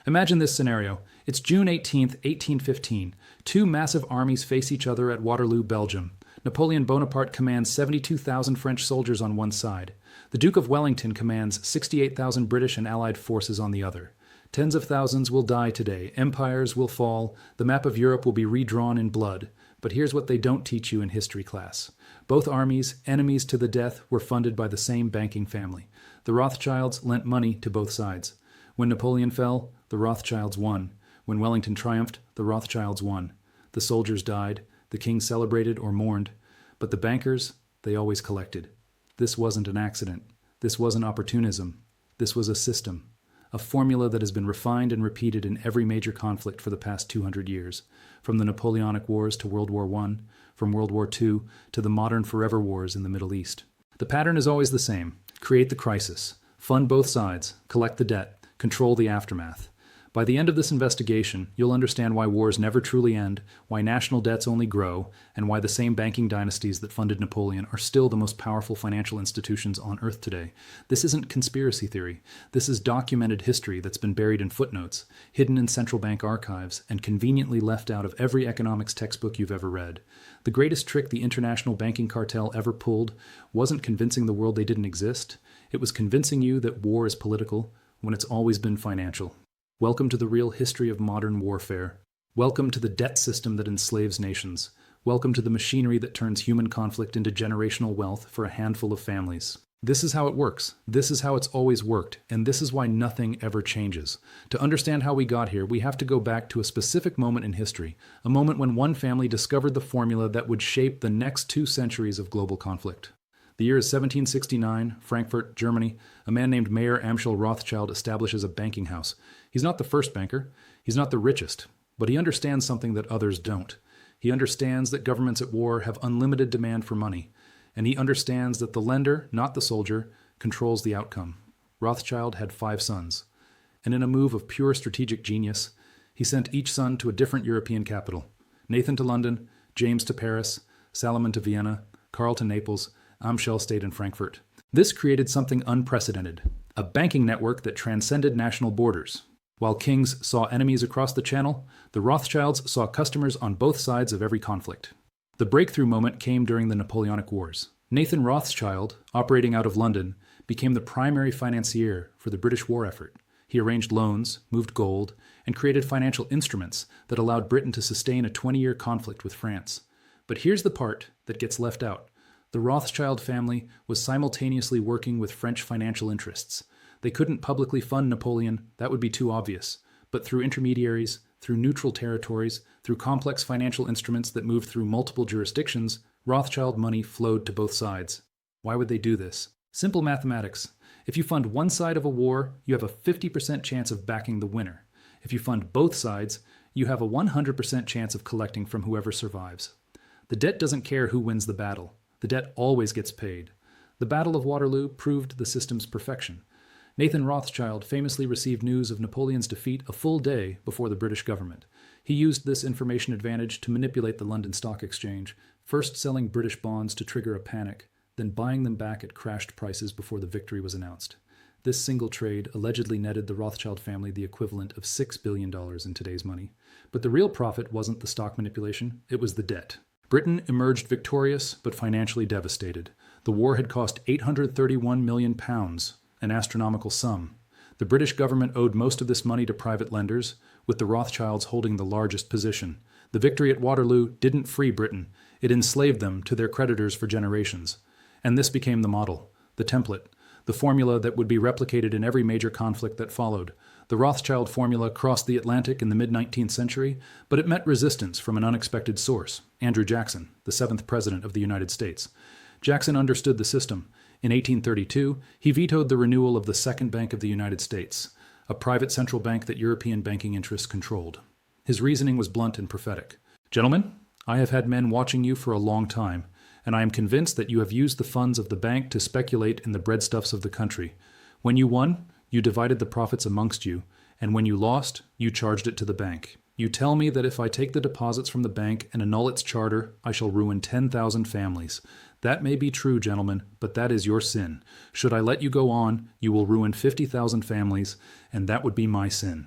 Imagine this scenario. It's June 18th, 1815. Two massive armies face each other at Waterloo, Belgium. Napoleon Bonaparte commands 72,000 French soldiers on one side. The Duke of Wellington commands 68,000 British and Allied forces on the other. Tens of thousands will die today. Empires will fall. The map of Europe will be redrawn in blood. But here's what they don't teach you in history class. Both armies, enemies to the death, were funded by the same banking family. The Rothschilds lent money to both sides. When Napoleon fell, the Rothschilds won. When Wellington triumphed, the Rothschilds won. The soldiers died. The king celebrated or mourned. But the bankers, they always collected. This wasn't an accident. This wasn't opportunism. This was a system. A formula that has been refined and repeated in every major conflict for the past 200 years. From the Napoleonic Wars to World War I, from World War II to the modern forever wars in the Middle East. The pattern is always the same. Create the crisis. Fund both sides. Collect the debt. Control the aftermath. By the end of this investigation, you'll understand why wars never truly end, why national debts only grow, and why the same banking dynasties that funded Napoleon are still the most powerful financial institutions on Earth today. This isn't conspiracy theory. This is documented history that's been buried in footnotes, hidden in central bank archives, and conveniently left out of every economics textbook you've ever read. The greatest trick the international banking cartel ever pulled wasn't convincing the world they didn't exist. It was convincing you that war is political when it's always been financial. Welcome to the real history of modern warfare. Welcome to the debt system that enslaves nations. Welcome to the machinery that turns human conflict into generational wealth for a handful of families. This is how it works. This is how it's always worked. And this is why nothing ever changes. To understand how we got here, we have to go back to a specific moment in history, a moment when one family discovered the formula that would shape the next 2 centuries of global conflict. The year is 1769, Frankfurt, Germany. A man named Mayer Amschel Rothschild establishes a banking house. He's not the first banker. He's not the richest. But he understands something that others don't. He understands that governments at war have unlimited demand for money. And he understands that the lender, not the soldier, controls the outcome. Rothschild had 5 sons. And in a move of pure strategic genius, he sent each son to a different European capital. Nathan to London, James to Paris, Salomon to Vienna, Karl to Naples, Amschel stayed in Frankfurt. This created something unprecedented, a banking network that transcended national borders. While kings saw enemies across the channel, the Rothschilds saw customers on both sides of every conflict. The breakthrough moment came during the Napoleonic Wars. Nathan Rothschild, operating out of London, became the primary financier for the British war effort. He arranged loans, moved gold, and created financial instruments that allowed Britain to sustain a 20-year conflict with France. But here's the part that gets left out. The Rothschild family was simultaneously working with French financial interests. They couldn't publicly fund Napoleon, that would be too obvious. But through intermediaries, through neutral territories, through complex financial instruments that moved through multiple jurisdictions, Rothschild money flowed to both sides. Why would they do this? Simple mathematics. If you fund one side of a war, you have a 50% chance of backing the winner. If you fund both sides, you have a 100% chance of collecting from whoever survives. The debt doesn't care who wins the battle. The debt always gets paid. The Battle of Waterloo proved the system's perfection. Nathan Rothschild famously received news of Napoleon's defeat a full day before the British government. He used this information advantage to manipulate the London Stock Exchange, first selling British bonds to trigger a panic, then buying them back at crashed prices before the victory was announced. This single trade allegedly netted the Rothschild family the equivalent of $6 billion in today's money. But the real profit wasn't the stock manipulation, it was the debt. Britain emerged victorious, but financially devastated. The war had cost £831 million, an astronomical sum. The British government owed most of this money to private lenders, with the Rothschilds holding the largest position. The victory at Waterloo didn't free Britain. It enslaved them to their creditors for generations. And this became the model, the template, the formula that would be replicated in every major conflict that followed. The Rothschild formula crossed the Atlantic in the mid-19th century, but it met resistance from an unexpected source, Andrew Jackson, the 7th President of the United States. Jackson understood the system. In 1832, he vetoed the renewal of the Second Bank of the United States, a private central bank that European banking interests controlled. His reasoning was blunt and prophetic. Gentlemen, I have had men watching you for a long time, and I am convinced that you have used the funds of the bank to speculate in the breadstuffs of the country. When you won, you divided the profits amongst you, and when you lost, you charged it to the bank. You tell me that if I take the deposits from the bank and annul its charter, I shall ruin 10,000 families. That may be true, gentlemen, but that is your sin. Should I let you go on, you will ruin 50,000 families, and that would be my sin.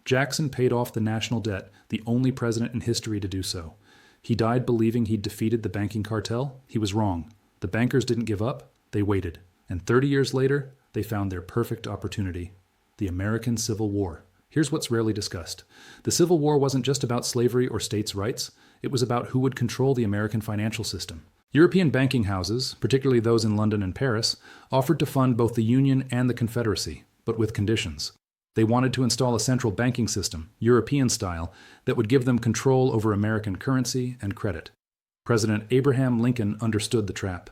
Jackson paid off the national debt, the only president in history to do so. He died believing he'd defeated the banking cartel. He was wrong. The bankers didn't give up. They waited. And 30 years later, they found their perfect opportunity: the American Civil War. Here's what's rarely discussed. The Civil War wasn't just about slavery or states' rights. It was about who would control the American financial system. European banking houses, particularly those in London and Paris, offered to fund both the Union and the Confederacy, but with conditions. They wanted to install a central banking system, European style, that would give them control over American currency and credit. President Abraham Lincoln understood the trap.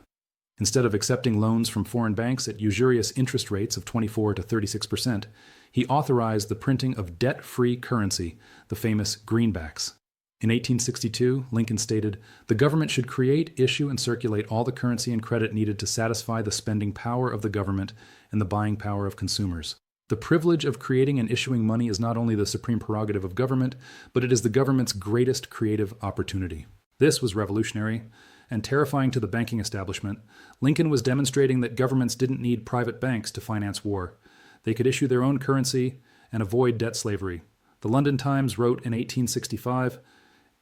Instead of accepting loans from foreign banks at usurious interest rates of 24 to 36%, he authorized the printing of debt-free currency, the famous Greenbacks. In 1862, Lincoln stated, "The government should create, issue, and circulate all the currency and credit needed to satisfy the spending power of the government and the buying power of consumers. The privilege of creating and issuing money is not only the supreme prerogative of government, but it is the government's greatest creative opportunity." This was revolutionary and terrifying to the banking establishment. Lincoln was demonstrating that governments didn't need private banks to finance war. They could issue their own currency and avoid debt slavery. The London Times wrote in 1865,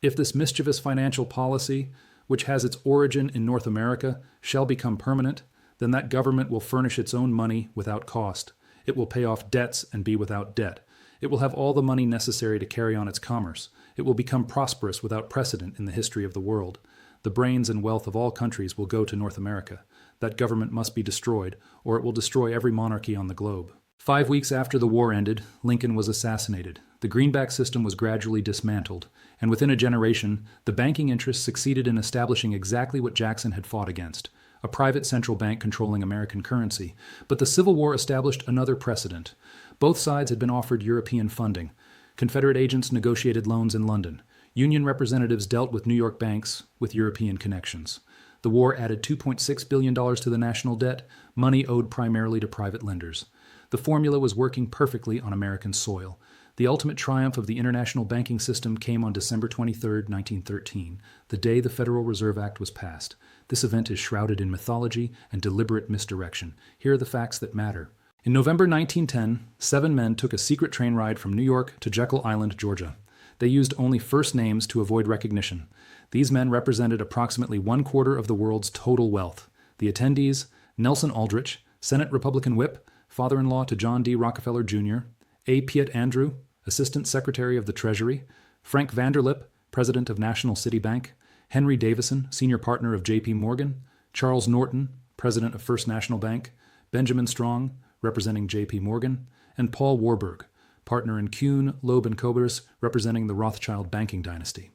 "If this mischievous financial policy, which has its origin in North America, shall become permanent, then that government will furnish its own money without cost. It will pay off debts and be without debt. It will have all the money necessary to carry on its commerce. It will become prosperous without precedent in the history of the world. The brains and wealth of all countries will go to North America. That government must be destroyed, or it will destroy every monarchy on the globe." 5 weeks after the war ended, Lincoln was assassinated. The Greenback system was gradually dismantled, and within a generation, the banking interests succeeded in establishing exactly what Jackson had fought against: a private central bank controlling American currency. But the Civil War established another precedent. Both sides had been offered European funding. Confederate agents negotiated loans in London. Union representatives dealt with New York banks with European connections. The war added $2.6 billion to the national debt, money owed primarily to private lenders. The formula was working perfectly on American soil. The ultimate triumph of the international banking system came on December 23, 1913, the day the Federal Reserve Act was passed. This event is shrouded in mythology and deliberate misdirection. Here are the facts that matter. In November 1910, 7 men took a secret train ride from New York to Jekyll Island, Georgia. They used only first names to avoid recognition. These men represented approximately 1/4 of the world's total wealth. The attendees: Nelson Aldrich, Senate Republican whip, father-in-law to John D. Rockefeller Jr., A. Piatt Andrew, Assistant Secretary of the Treasury, Frank Vanderlip, President of National City Bank, Henry Davison, Senior Partner of J.P. Morgan, Charles Norton, President of First National Bank, Benjamin Strong, representing J.P. Morgan, and Paul Warburg, partner in Kuhn, Loeb & Kobers, representing the Rothschild banking dynasty.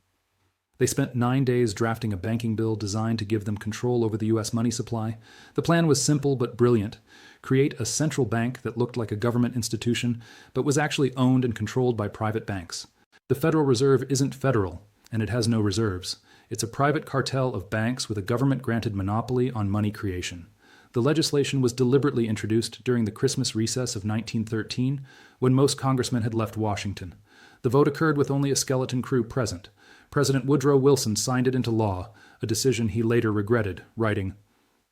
They spent 9 days drafting a banking bill designed to give them control over the U.S. money supply. The plan was simple but brilliant: create a central bank that looked like a government institution, but was actually owned and controlled by private banks. The Federal Reserve isn't federal, and it has no reserves. It's a private cartel of banks with a government-granted monopoly on money creation. The legislation was deliberately introduced during the Christmas recess of 1913, when most congressmen had left Washington. The vote occurred with only a skeleton crew present. President Woodrow Wilson signed it into law, a decision he later regretted, writing,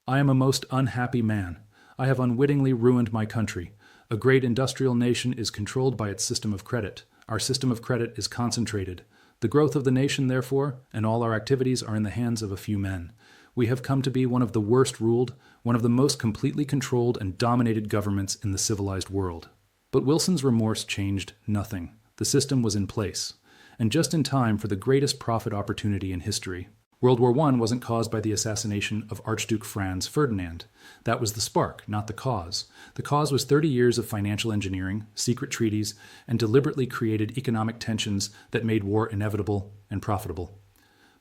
"I am a most unhappy man. I have unwittingly ruined my country. A great industrial nation is controlled by its system of credit. Our system of credit is concentrated. The growth of the nation, therefore, and all our activities are in the hands of a few men. We have come to be one of the worst ruled, one of the most completely controlled and dominated governments in the civilized world." But Wilson's remorse changed nothing. The system was in place, and just in time for the greatest profit opportunity in history. World War I wasn't caused by the assassination of Archduke Franz Ferdinand. That was the spark, not the cause. The cause was 30 years of financial engineering, secret treaties, and deliberately created economic tensions that made war inevitable and profitable.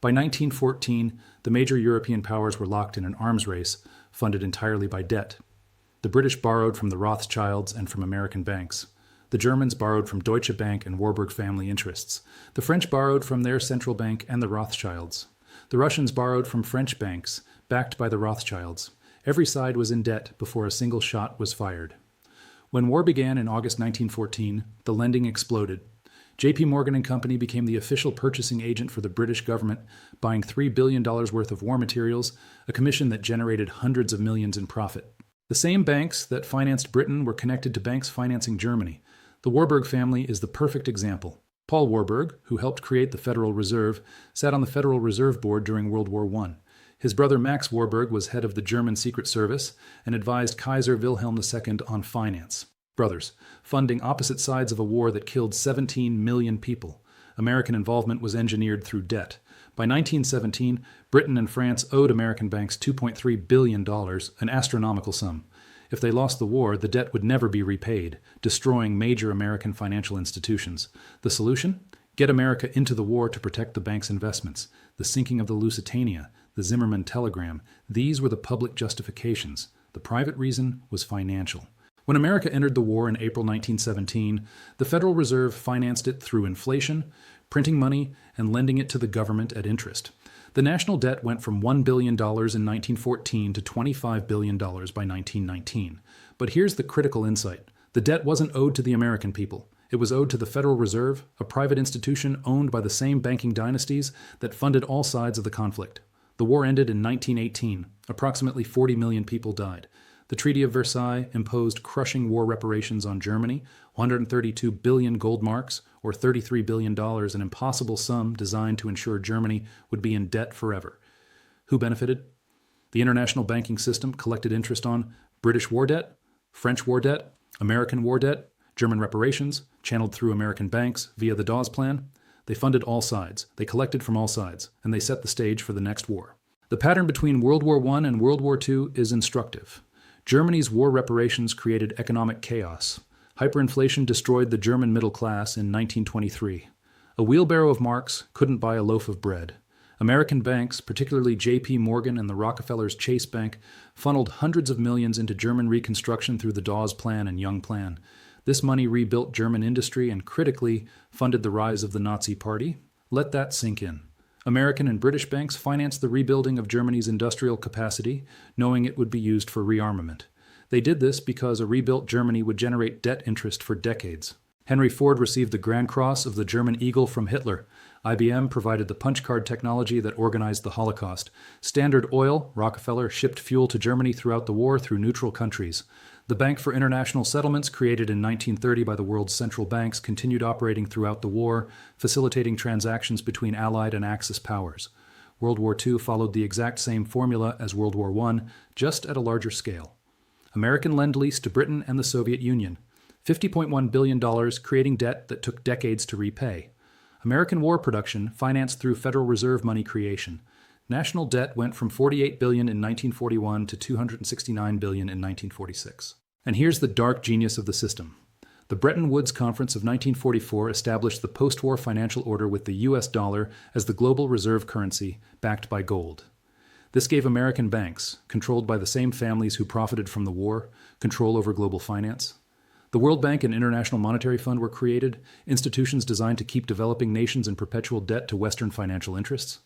By 1914, the major European powers were locked in an arms race, funded entirely by debt. The British borrowed from the Rothschilds and from American banks. The Germans borrowed from Deutsche Bank and Warburg family interests. The French borrowed from their central bank and the Rothschilds. The Russians borrowed from French banks, backed by the Rothschilds. Every side was in debt before a single shot was fired. When war began in August 1914, the lending exploded. J.P. Morgan and Company became the official purchasing agent for the British government, buying $3 billion worth of war materials, a commission that generated hundreds of millions in profit. The same banks that financed Britain were connected to banks financing Germany. The Warburg family is the perfect example. Paul Warburg, who helped create the Federal Reserve, sat on the Federal Reserve Board during World War I. His brother Max Warburg was head of the German Secret Service and advised Kaiser Wilhelm II on finance. Brothers, funding opposite sides of a war that killed 17 million people. American involvement was engineered through debt. By 1917, Britain and France owed American banks $2.3 billion, an astronomical sum. If they lost the war, the debt would never be repaid, destroying major American financial institutions. The solution? Get America into the war to protect the bank's investments. The sinking of the Lusitania, the Zimmermann telegram, these were the public justifications. The private reason was financial. When America entered the war in April 1917, the Federal Reserve financed it through inflation, printing money, and lending it to the government at interest. The national debt went from $1 billion in 1914 to $25 billion by 1919. But here's the critical insight. The debt wasn't owed to the American people. It was owed to the Federal Reserve, a private institution owned by the same banking dynasties that funded all sides of the conflict. The war ended in 1918. Approximately 40 million people died. The Treaty of Versailles imposed crushing war reparations on Germany, 132 billion gold marks, or $33 billion, an impossible sum designed to ensure Germany would be in debt forever. Who benefited? The international banking system collected interest on British war debt, French war debt, American war debt, German reparations, channeled through American banks via the Dawes Plan. They funded all sides, they collected from all sides, and they set the stage for the next war. The pattern between World War I and World War II is instructive. Germany's war reparations created economic chaos. Hyperinflation destroyed the German middle class in 1923. A wheelbarrow of marks couldn't buy a loaf of bread. American banks, particularly J.P. Morgan and the Rockefellers' Chase Bank, funneled hundreds of millions into German reconstruction through the Dawes Plan and Young Plan. This money rebuilt German industry and critically funded the rise of the Nazi Party. Let that sink in. American and British banks financed the rebuilding of Germany's industrial capacity, knowing it would be used for rearmament. They did this because a rebuilt Germany would generate debt interest for decades. Henry Ford received the Grand Cross of the German Eagle from Hitler. IBM provided the punch card technology that organized the Holocaust. Standard Oil, Rockefeller, shipped fuel to Germany throughout the war through neutral countries. The Bank for International Settlements, created in 1930 by the world's central banks, continued operating throughout the war, facilitating transactions between Allied and Axis powers. World War II followed the exact same formula as World War I, just at a larger scale. American Lend-Lease to Britain and the Soviet Union. $50.1 billion, creating debt that took decades to repay. American war production financed through Federal Reserve money creation. National debt went from $48 billion in 1941 to $269 billion in 1946. And here's the dark genius of the system. The Bretton Woods Conference of 1944 established the post-war financial order with the U.S. dollar as the global reserve currency, backed by gold. This gave American banks, controlled by the same families who profited from the war, control over global finance. The World Bank and International Monetary Fund were created, institutions designed to keep developing nations in perpetual debt to Western financial interests.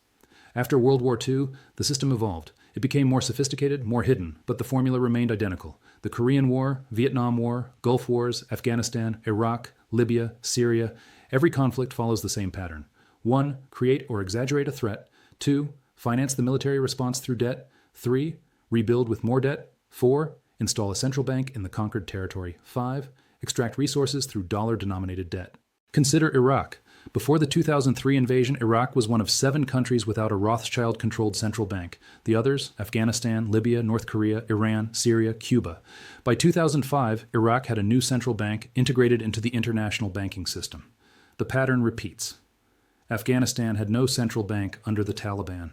After World War II, the system evolved. It became more sophisticated, more hidden, but the formula remained identical. The Korean War, Vietnam War, Gulf Wars, Afghanistan, Iraq, Libya, Syria, every conflict follows the same pattern. 1. Create or exaggerate a threat. 2. Finance the military response through debt. 3. Rebuild with more debt. 4. Install a central bank in the conquered territory. 5. Extract resources through dollar-denominated debt. Consider Iraq. Before the 2003 invasion, Iraq was one of 7 countries without a Rothschild-controlled central bank. The others, Afghanistan, Libya, North Korea, Iran, Syria, Cuba. By 2005, Iraq had a new central bank integrated into the international banking system. The pattern repeats. Afghanistan had no central bank under the Taliban.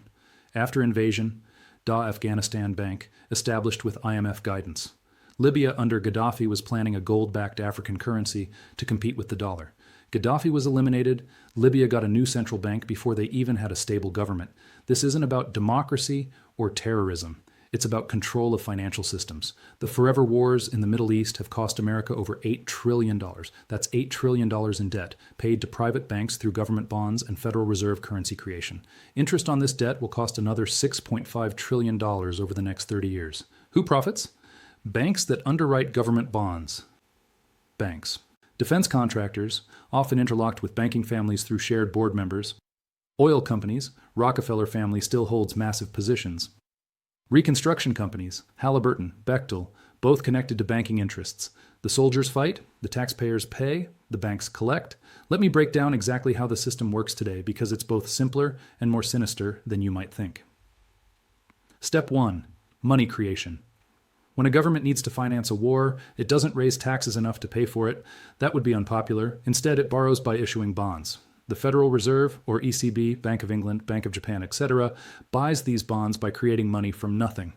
After invasion, Afghanistan Bank, established with IMF guidance. Libya under Gaddafi was planning a gold-backed African currency to compete with the dollar. Gaddafi was eliminated. Libya got a new central bank before they even had a stable government. This isn't about democracy or terrorism. It's about control of financial systems. The forever wars in the Middle East have cost America over $8 trillion. That's $8 trillion in debt, paid to private banks through government bonds and Federal Reserve currency creation. Interest on this debt will cost another $6.5 trillion over the next 30 years. Who profits? Banks that underwrite government bonds. Banks. Defense contractors, often interlocked with banking families through shared board members. Oil companies, Rockefeller family still holds massive positions. Reconstruction companies, Halliburton, Bechtel, both connected to banking interests. The soldiers fight, The taxpayers pay, the banks collect. Let me break down exactly how the system works today because it's both simpler and more sinister than you might think. Step 1. Money creation. When a government needs to finance a war, it doesn't raise taxes enough to pay for it. That would be unpopular. Instead, it borrows by issuing bonds. The Federal Reserve, or ECB, Bank of England, Bank of Japan, etc., buys these bonds by creating money from nothing.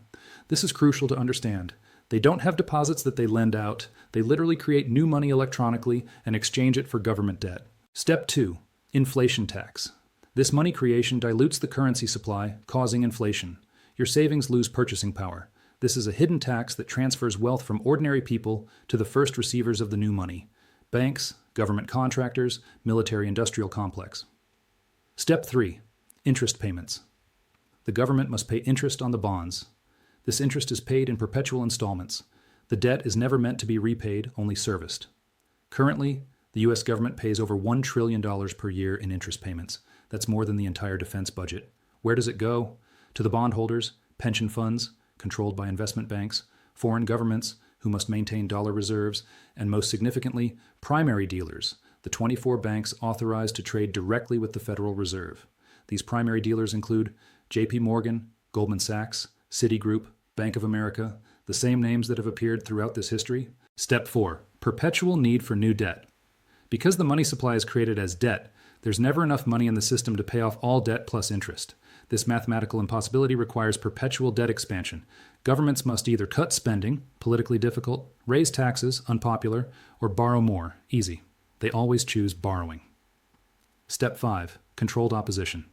This is crucial to understand. They don't have deposits that they lend out. They literally create new money electronically and exchange it for government debt. Step 2. Inflation tax. This money creation dilutes the currency supply, causing inflation. Your savings lose purchasing power. This is a hidden tax that transfers wealth from ordinary people to the first receivers of the new money: banks, government contractors, military-industrial complex. Step 3. Interest payments. The government must pay interest on the bonds. This interest is paid in perpetual installments. The debt is never meant to be repaid, only serviced. Currently, the U.S. government pays over $1 trillion per year in interest payments. That's more than the entire defense budget. Where does it go? To the bondholders, pension funds, controlled by investment banks, foreign governments, who must maintain dollar reserves, and most significantly, primary dealers, the 24 banks authorized to trade directly with the Federal Reserve. These primary dealers include J.P. Morgan, Goldman Sachs, Citigroup, Bank of America, the same names that have appeared throughout this history. Step 4. Perpetual need for new debt. Because the money supply is created as debt, there's never enough money in the system to pay off all debt plus interest. This mathematical impossibility requires perpetual debt expansion. Governments must either cut spending, politically difficult, raise taxes, unpopular, or borrow more, easy. They always choose borrowing. Step 5. Controlled opposition.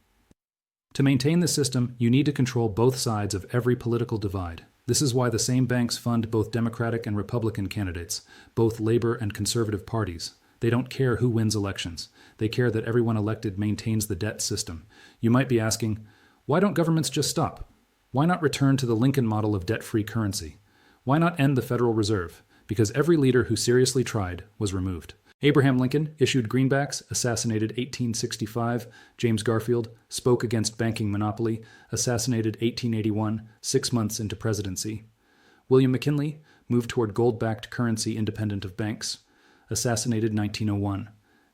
To maintain the system, you need to control both sides of every political divide. This is why the same banks fund both Democratic and Republican candidates, both Labor and Conservative parties. They don't care who wins elections. They care that everyone elected maintains the debt system. You might be asking, why don't governments just stop? Why not return to the Lincoln model of debt-free currency? Why not end the Federal Reserve? Because every leader who seriously tried was removed. Abraham Lincoln issued greenbacks, assassinated 1865. James Garfield spoke against banking monopoly, assassinated 1881, 6 months into presidency. William McKinley moved toward gold-backed currency independent of banks, assassinated 1901.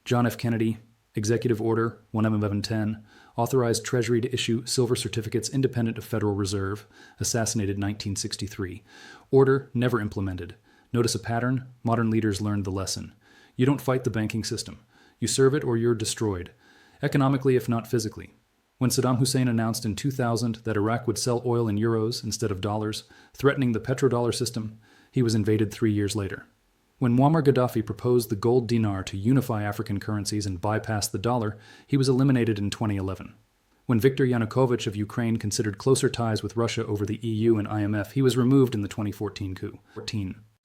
John F. Kennedy, Executive Order 1M1110, authorized Treasury to issue silver certificates independent of Federal Reserve, assassinated 1963. Order never implemented. Notice a pattern? Modern leaders learned the lesson. You don't fight the banking system. You serve it or you're destroyed, economically if not physically. When Saddam Hussein announced in 2000 that Iraq would sell oil in euros instead of dollars, threatening the petrodollar system, he was invaded 3 years later. When Muammar Gaddafi proposed the gold dinar to unify African currencies and bypass the dollar, he was eliminated in 2011. When Viktor Yanukovych of Ukraine considered closer ties with Russia over the EU and IMF, he was removed in the 2014 coup.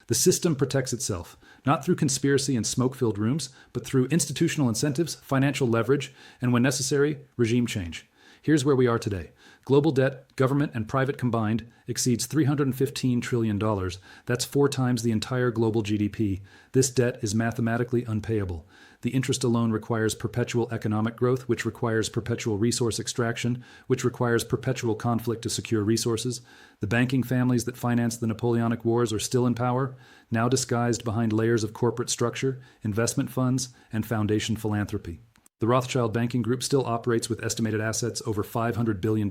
The system protects itself, not through conspiracy and smoke-filled rooms, but through institutional incentives, financial leverage, and when necessary, regime change. Here's where we are today. Global debt, government and private combined, exceeds $315 trillion. That's 4 times the entire global GDP. This debt is mathematically unpayable. The interest alone requires perpetual economic growth, which requires perpetual resource extraction, which requires perpetual conflict to secure resources. The banking families that financed the Napoleonic Wars are still in power, now disguised behind layers of corporate structure, investment funds, and foundation philanthropy. The Rothschild banking group still operates with estimated assets over $500 billion,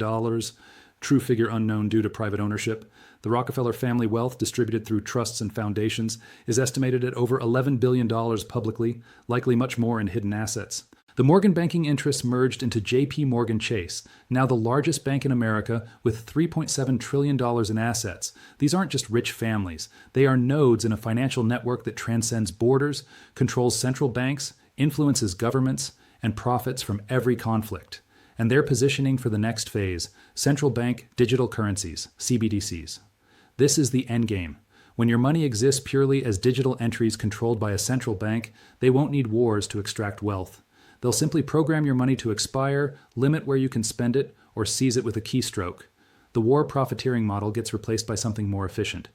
true figure unknown due to private ownership. The Rockefeller family wealth distributed through trusts and foundations is estimated at over $11 billion publicly, likely much more in hidden assets. The Morgan banking interests merged into J.P. Morgan Chase, now the largest bank in America with $3.7 trillion in assets. These aren't just rich families. They are nodes in a financial network that transcends borders, controls central banks, influences governments, and profits from every conflict. And they're positioning for the next phase, central bank digital currencies, CBDCs. This is the endgame. When your money exists purely as digital entries controlled by a central bank, they won't need wars to extract wealth. They'll simply program your money to expire, limit where you can spend it, or seize it with a keystroke. The war profiteering model gets replaced by something more efficient: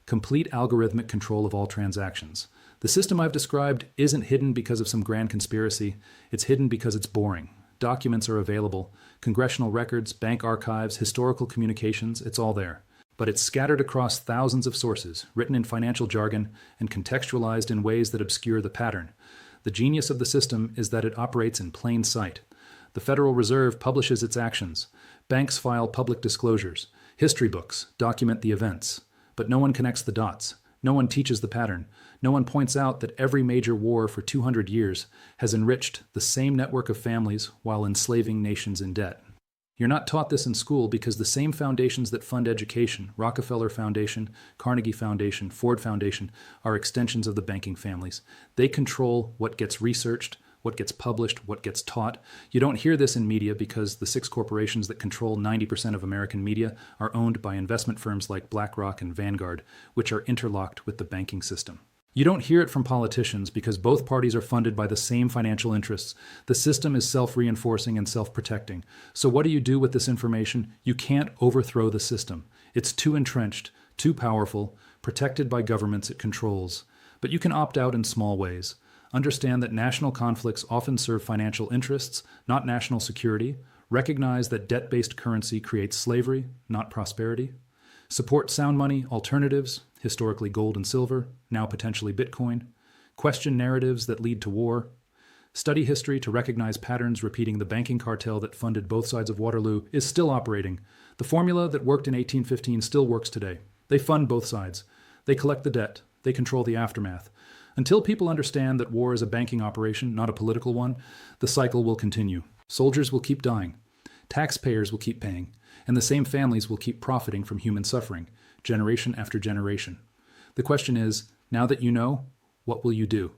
complete algorithmic control of all transactions. The system I've described isn't hidden because of some grand conspiracy. It's hidden because it's boring. Documents are available. Congressional records, bank archives, historical communications, it's all there. but it's scattered across thousands of sources, written in financial jargon, and contextualized in ways that obscure the pattern. The genius of the system is that it operates in plain sight. The Federal Reserve publishes its actions. Banks file public disclosures. History books document the events. But no one connects the dots. No one teaches the pattern. No one points out that every major war for 200 years has enriched the same network of families while enslaving nations in debt. You're not taught this in school because the same foundations that fund education, Rockefeller Foundation, Carnegie Foundation, Ford Foundation, are extensions of the banking families. They control what gets researched, what gets published, what gets taught. You don't hear this in media because the 6 corporations that control 90% of American media are owned by investment firms like BlackRock and Vanguard, which are interlocked with the banking system. You don't hear it from politicians because both parties are funded by the same financial interests. The system is self-reinforcing and self-protecting. So what do you do with this information? You can't overthrow the system. It's too entrenched, too powerful, protected by governments it controls. But you can opt out in small ways. Understand that national conflicts often serve financial interests, not national security. Recognize that debt-based currency creates slavery, not prosperity. Support sound money alternatives, historically gold and silver, now potentially Bitcoin. Question narratives that lead to war. Study history to recognize patterns repeating. The banking cartel that funded both sides of Waterloo is still operating. The formula that worked in 1815 still works today. They fund both sides. They collect the debt. They control the aftermath. Until people understand that war is a banking operation, not a political one, the cycle will continue. Soldiers will keep dying. Taxpayers will keep paying. And the same families will keep profiting from human suffering, generation after generation. The question is, now that you know, what will you do?